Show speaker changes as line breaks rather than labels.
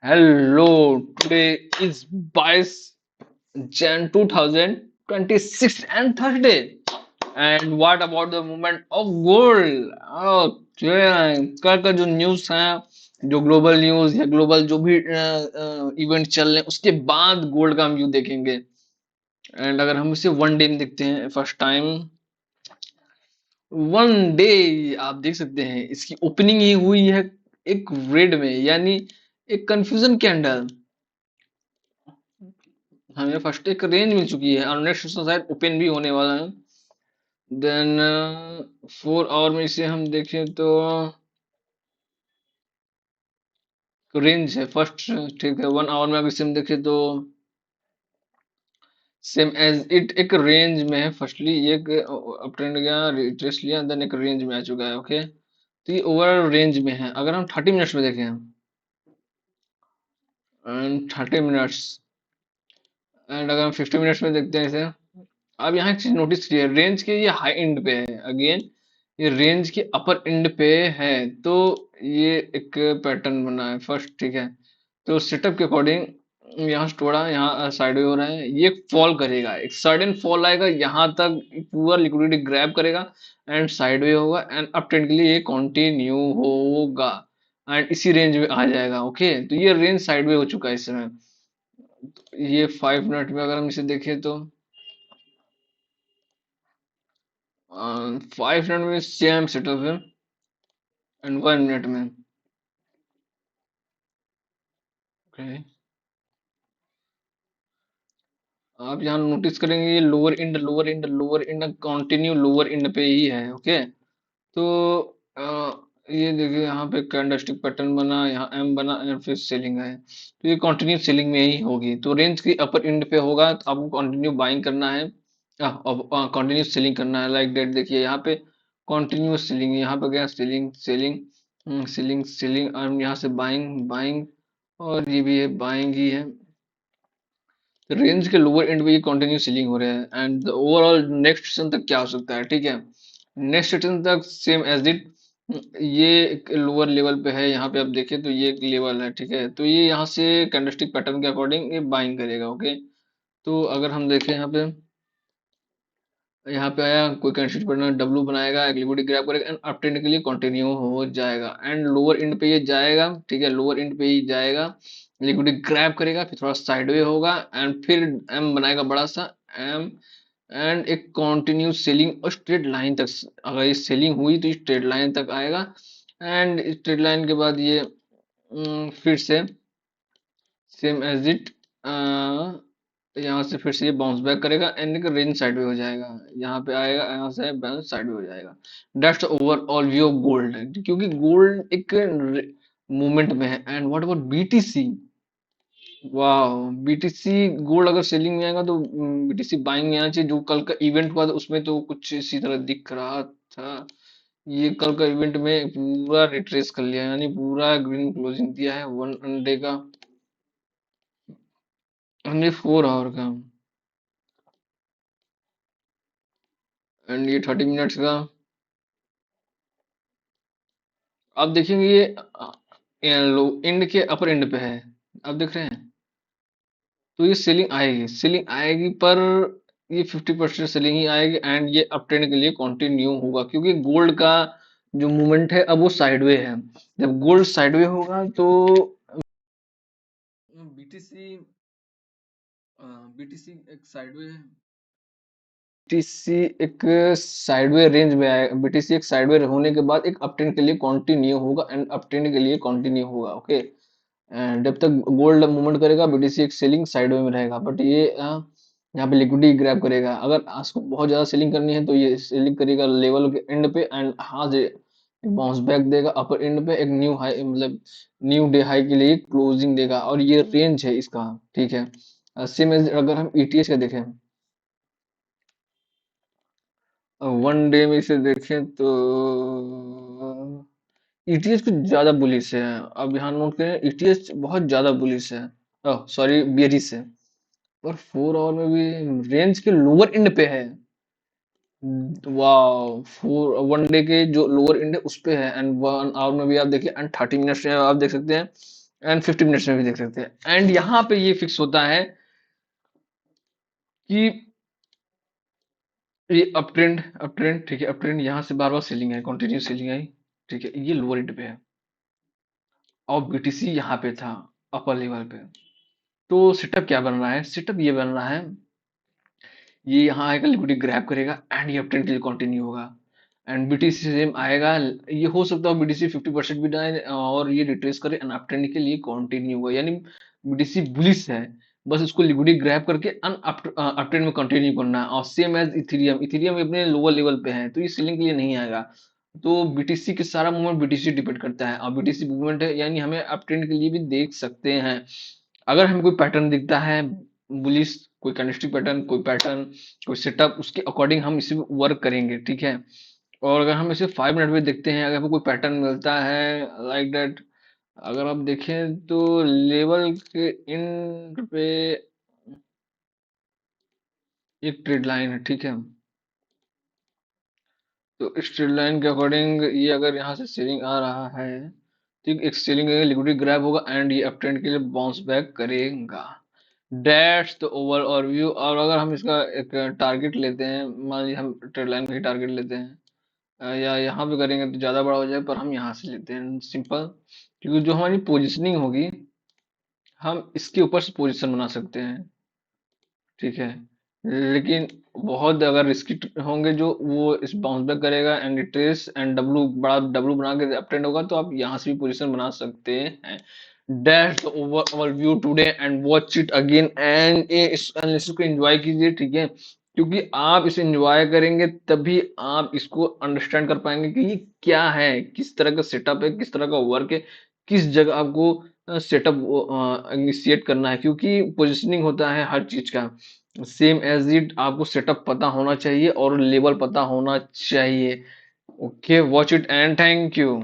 Hello, today is 22 Jan 2026 and Thursday. And what about the movement of gold? कल का जो news है, जो ग्लोबल न्यूज़ या ग्लोबल जो भी इवेंट चल रहे हैं उसके बाद गोल्ड का हम व्यू देखेंगे। एंड अगर हम इसे वन डे में देखते हैं फर्स्ट टाइम वन डे, आप देख सकते हैं इसकी ओपनिंग ही हुई है एक रेड में, यानी एक कंफ्यूजन के अंडर हमें फर्स्ट एक रेंज मिल चुकी है और नेक्स्ट शायद ओपन भी होने वाला है। देन 4 आवर में इसे हम देखें तो रेंज है फर्स्ट, ठीक है। 1 आवर में अगर इसे हम देखें तो सेम एज इट एक रेंज में है। फर्स्टली एक अप ट्रेंड गया, रिट्रेस लिया, देन एक रेंज में आ चुका है। ओके, तो ये ओवरऑल रेंज में है। अगर हम 30 मिनट्स में देखें एंड 30 मिनट्स एंड अगर हम 50 मिनट्स में देखते हैं इसे, अब यहाँ एक चीज नोटिस करिए, रेंज के ये हाई एंड पे है अगेन, ये रेंज के अपर एंड पे है। तो ये एक पैटर्न बना है फर्स्ट, ठीक है। तो सेटअप के अकॉर्डिंग यहाँ से थोड़ा यहाँ साइडवे हो रहा है, ये फॉल करेगा, एक सडन फॉल आएगा यहाँ तक, पूरा लिक्विडिटी ग्रैब करेगा एंड साइडवे होगा एंड अप ट्रेंड के लिए ये कंटिन्यू होगा एंड इसी रेंज में आ जाएगा। ओके, तो ये रेंज साइडवे हो चुका है इस समय। ये 5 मिनट में अगर हम इसे देखें तो 5 मिनट में सेम सेटअप है एंड 1 मिनट में। ओके, आप यहाँ नोटिस करेंगे ये lower end continue lower end पे ही है। ओके, तो ये देखिए यहाँ पे कैंडलस्टिक पैटर्न बना, यहाँ एम बना एंड फिर सेलिंग है, तो ये कंटिन्यू सेलिंग में ही होगी। तो रेंज की अपर इंड पे होगा तो आपको कंटिन्यू बाइंग करना है, कंटिन्यू सेलिंग करना है। लाइक डेट देखिए यहाँ पे कंटिन्यू सेलिंग, यहाँ पे गया सेलिंग सेलिंग सेलिंग सेलिंग और यहाँ से बाइंग बाइंग और ये भी है बाइंग ही है। रेंज के लोअर एंड पे ये कंटिन्यू सेलिंग हो रहा है एंड ओवरऑल नेक्स्ट सेशन तक क्या हो सकता है, ठीक है। नेक्स्ट सेशन तक सेम एज इट, ये एक लोअर लेवल पे है, यहाँ पे आप देखें तो ये एक लेवल है, ठीक है। तो ये यहाँ से कैंडलस्टिक पैटर्न के अकॉर्डिंग ये बाइंग करेगा। ओके, तो अगर हम देखें यहाँ पे आया कोई कैंडलस्टिक पैटर्न डब्लू बनाएगा, एक लिक्विडिटी ग्रैब करेगा एंड अप ट्रेंड के लिए कंटिन्यू हो जाएगा एंड लोअर एंड पे ये जाएगा, ठीक है। लोअर एंड पे ही जाएगा, लिक्विडिटी ग्रैब करेगा, फिर थोड़ा साइडवे होगा एंड फिर एम बनाएगा बड़ा सा एम एंड एक कंटिन्यू सेलिंग और स्ट्रेट लाइन तक। अगर ये सेलिंग हुई तो स्ट्रेट लाइन तक आएगा एंड स्ट्रेट लाइन के बाद ये फिर से सेम एज इट यहाँ से फिर से ये बाउंस बैक करेगा एंड एक रेंज साइडवे हो जाएगा, यहाँ पे आएगा, यहाँ से बाउंस साइडवे हो जाएगा। That's overall view of gold, क्योंकि गोल्ड एक मूवमेंट में है। And what about BTC? वाह, बीटीसी गोल्ड अगर सेलिंग में आएगा तो बीटीसी बाइंग में आना चाहिए। जो कल का इवेंट हुआ था उसमें तो कुछ इसी तरह दिख रहा था। ये कल का इवेंट में पूरा रिट्रेस कर लिया, यानी पूरा ग्रीन क्लोजिंग दिया है 1 डे का, ओनली 4 आवर का एंड ये 30 मिनट्स का। आप देखेंगे ये लो एंड के अपर एंड पे है, आप देख रहे हैं। तो ये सेलिंग आएगी पर ये 50% सेलिंग ही आएगी एंड ये अप ट्रेंड के लिए कंटिन्यू होगा, क्योंकि गोल्ड का जो मूवमेंट है अब वो साइडवे है। जब गोल्ड साइडवे होगा तो बीटीसी बीटीसी एक साइडवे बीटीसी एक साइडवे रेंज में आएगा। बीटीसी एक साइडवे होने के बाद एक अप ट्रेंड के लिए कंटिन्यू होगा एंड अप ट्रेंड के लिए कंटिन्यू होगा। ओके, जब तक गोल्ड मूवमेंट करेगा बीटीसी एक सेलिंग साइड में रहेगा, बट ये यहाँ पे लिक्विडिटी ग्रैब करेगा। अगर आज को बहुत ज्यादा सेलिंग करनी है तो ये सेलिंग करेगा लेवल के एंड पे एंड हाँ से बाउंस बैक देगा अपर एंड पे, एक न्यू हाई मतलब न्यू डे हाई के लिए क्लोजिंग देगा और ये रेंज है इसका, ठीक है। सेम अगर हम ईटीएस का देखें, वन डे में इसे देखें तो ईटीएस कुछ ज्यादा बुलिश है। अब यहाँ नोट करें ईटीएस बहुत ज्यादा बुलिश है, सॉरी बेरिश है। और 4 आवर में भी रेंज के लोअर एंड पे है। वाह, फोर वन डे के जो लोअर एंड है उस पे है एंड 1 आवर में भी आप देखिए एंड 30 मिनट्स में आप देख सकते हैं एंड 50 मिनट्स में भी देख सकते हैं। एंड यहाँ पे ये फिक्स होता है कि ये अप ट्रेंड ठीक है, अप ट्रेंड यहाँ से बार बार सेलिंग है, कंटिन्यू सेलिंग आई, ठीक है, ये लोअर एंड पे है और बीटीसी यहाँ पे था अपर लेवल पे। तो सेटअप क्या बन रहा है, सेटअप ये बन रहा है, ये यहाँ आएगा, लिक्विडिटी ग्रैब करेगा एंड ये अपट्रेंड के लिए कंटिन्यू होगा। एंड बीटीसी सेम आएगा, ये हो सकता है बीटीसी 50% भी जाए और ये रिट्रेस करे एंड अपट्रेंड के लिए कंटिन्यू होगा, यानी बीटीसी बुलिश है, बस इसको लिक्विडिटी ग्रैब करके अपट्रेंड में कंटिन्यू करना है। और सेम एज इथेरियम, इथेरियम अपने लोअर लेवल पे है तो ये सेलिंग के लिए नहीं आएगा। तो बीटीसी के सारा मूवमेंट बीटीसी डिपेंड करता है, और बीटीसी मूवमेंट है यानी हमें अपट्रेंड के लिए भी देख सकते हैं। अगर हमें कोई पैटर्न दिखता है बुलिश, कोई कैंडलस्टिक पैटर्न, कोई पैटर्न, कोई सेटअप, उसके अकॉर्डिंग हम इसे वर्क करेंगे, ठीक है। और अगर हम इसे 5 मिनट में देखते हैं, अगर हमें कोई पैटर्न मिलता है लाइक दैट, अगर आप देखें तो लेवल के इन पे एक ट्रेड लाइन है, ठीक है। तो इस ट्रेड लाइन के अकॉर्डिंग ये अगर यहाँ से सेलिंग आ रहा है, ठीक, एक सेलिंग लिक्विडिटी ग्रैब होगा एंड ये अपट्रेंड के लिए बाउंस बैक करेगा। That's the overall view. और अगर हम इसका एक टारगेट लेते हैं, मान लीजिए हम ट्रेड लाइन का ही टारगेट लेते हैं, या यहाँ पे करेंगे तो ज़्यादा बड़ा हो जाए, पर हम यहाँ से लेते हैं सिंपल, क्योंकि जो हमारी पोजिशनिंग होगी हम इसके ऊपर से पोजीशन बना सकते हैं, ठीक है। लेकिन बहुत अगर रिस्की होंगे जो, वो इस बाउंस बैक करेगा एंड ट्रेस एंड डब्लू, बड़ा डब्लू बना के अपट्रेंड होगा, तो आप यहाँ से भी पोजीशन बना सकते हैं। That's the overall view today and watch it again and इस एनालिसिस को एंजॉय कीजिए, ठीक है, क्योंकि आप इसे एंजॉय करेंगे तभी आप इसको अंडरस्टैंड कर पाएंगे कि ये क्या है, किस तरह का सेटअप है, किस तरह का वर्क है, किस जगह आपको सेटअप इनिशिएट करना है, क्योंकि पोजिशनिंग होता है हर चीज का। सेम एज इट आपको सेटअप पता होना चाहिए और लेवल पता होना चाहिए। Okay, watch it and thank you.